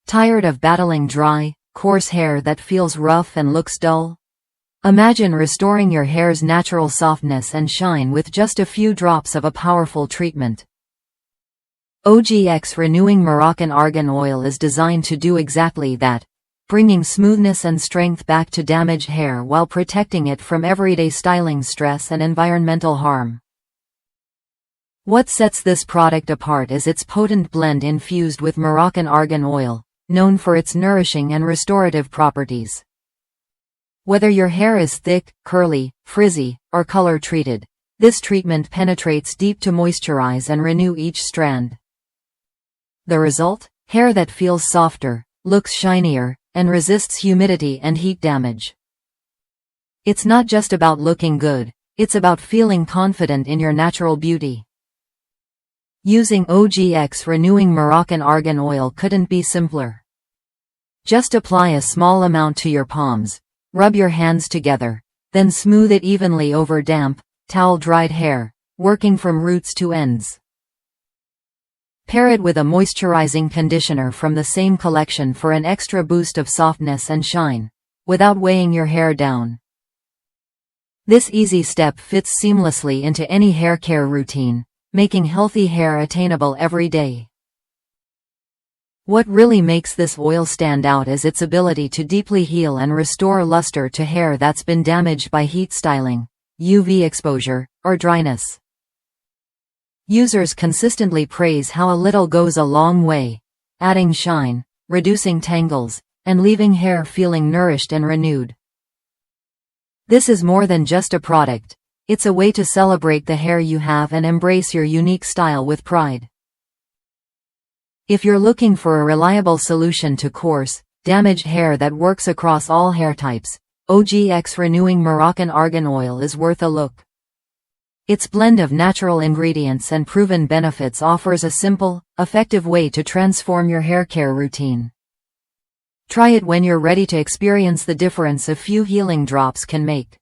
Tired of battling dry, coarse hair that feels rough and looks dull? Imagine restoring your hair's natural softness and shine with just a few drops of a powerful treatment. OGX Renewing Moroccan Argan Oil is designed to do exactly that, bringing smoothness and strength back to damaged hair while protecting it from everyday styling stress and environmental harm. What sets this product apart is its potent blend infused with Moroccan Argan Oil, known for its nourishing and restorative properties. Whether your hair is thick, curly, frizzy, or color-treated, this treatment penetrates deep to moisturize and renew each strand. The result? Hair that feels softer, looks shinier, and resists humidity and heat damage. It's not just about looking good, it's about feeling confident in your natural beauty. Using OGX Renewing Moroccan Argan Oil couldn't be simpler. Just apply a small amount to your palms, rub your hands together, then smooth it evenly over damp, towel-dried hair, working from roots to ends. Pair it with a moisturizing conditioner from the same collection for an extra boost of softness and shine, without weighing your hair down. This easy step fits seamlessly into any hair care routine, making healthy hair attainable every day. What really makes this oil stand out is its ability to deeply heal and restore luster to hair that's been damaged by heat styling, UV exposure, or dryness. Users consistently praise how a little goes a long way, adding shine, reducing tangles, and leaving hair feeling nourished and renewed. This is more than just a product, it's a way to celebrate the hair you have and embrace your unique style with pride. If you're looking for a reliable solution to coarse, damaged hair that works across all hair types, OGX Renewing Moroccan Argan Oil is worth a look. Its blend of natural ingredients and proven benefits offers a simple, effective way to transform your hair care routine. Try it when you're ready to experience the difference a few healing drops can make.